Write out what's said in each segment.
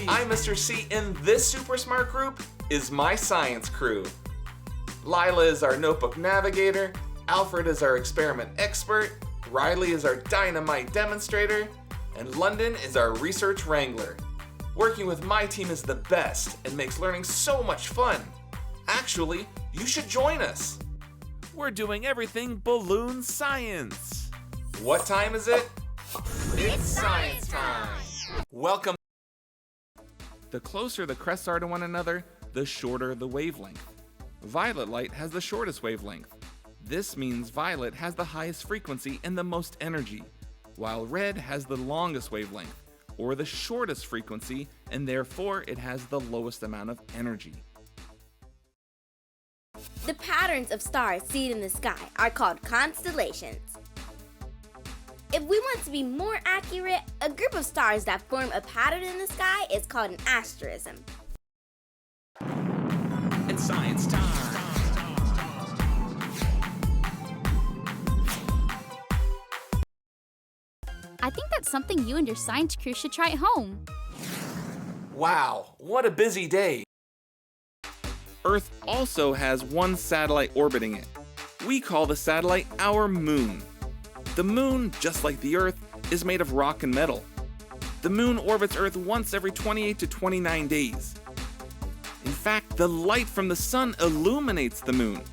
I'm Mr. C, and this super smart group is my science crew. Lila is our notebook navigator, Alfred is our experiment expert, Riley is our dynamite demonstrator, and London is our research wrangler. Working with my team is the best and makes learning so much fun. Actually, you should join us. We're doing everything balloon science. What time is it? It's science time. Welcome. The closer the crests are to one another, the shorter the wavelength. Violet light has the shortest wavelength. This means violet has the highest frequency and the most energy, while red has the longest wavelength, or the shortest frequency, and therefore it has the lowest amount of energy. The patterns of stars seen in the sky are called constellations. If we want to be more accurate, a group of stars that form a pattern in the sky is called an asterism. It's science time. I think that's something you and your science crew should try at home. Wow, what a busy day. Earth also has one satellite orbiting it. We call the satellite our moon. The moon, just like the Earth, is made of rock and metal. The moon orbits Earth once every 28 to 29 days. In fact, the light from the sun illuminates the moon.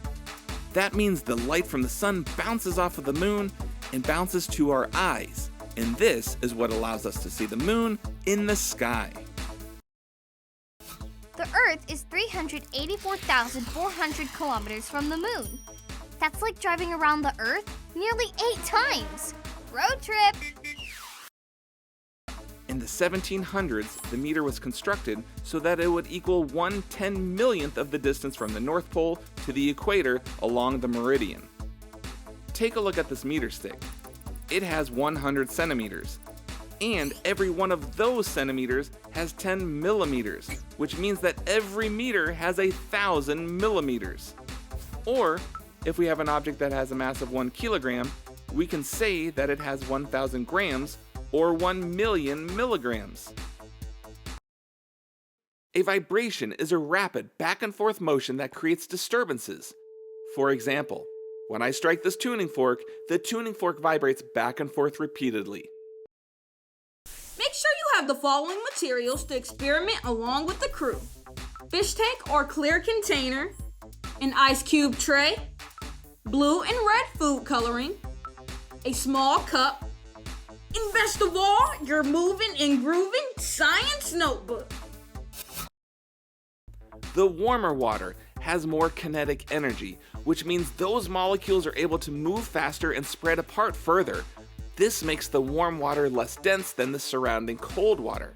That means the light from the sun bounces off of the moon and bounces to our eyes, and this is what allows us to see the moon in the sky. The Earth is 384,400 kilometers from the moon. That's like driving around the Earth nearly 8 times. Road trip! In the 1700s, the meter was constructed so that it would equal 1/10,000,000th of the distance from the North Pole to the equator along the meridian. Take a look at this meter stick. It has 100 centimeters, and every one of those centimeters has 10 millimeters, which means that every meter has 1,000 millimeters. Or, if we have an object that has a mass of 1 kilogram, we can say that it has 1,000 grams, or 1,000,000 milligrams. A vibration is a rapid back and forth motion that creates disturbances. For example, when I strike this tuning fork, the tuning fork vibrates back and forth repeatedly. Make sure you have the following materials to experiment along with the crew: fish tank or clear container, an ice cube tray, blue and red food coloring, a small cup, and best of all, your moving and grooving science notebook. The warmer water has more kinetic energy, which means those molecules are able to move faster and spread apart further. This makes the warm water less dense than the surrounding cold water.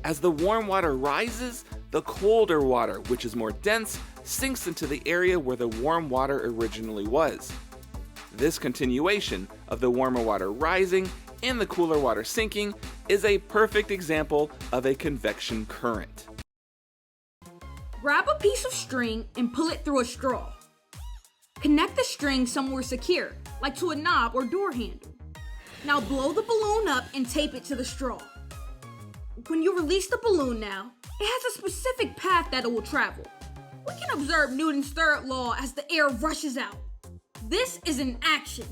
As the warm water rises, the colder water, which is more dense, sinks into the area where the warm water originally was. This continuation of the warmer water rising and the cooler water sinking is a perfect example of a convection current. Grab a piece of string and pull it through a straw. Connect the string somewhere secure, like to a knob or door handle. Now blow the balloon up and tape it to the straw. When you release the balloon now, it has a specific path that it will travel. We can observe Newton's third law as the air rushes out. This is an action.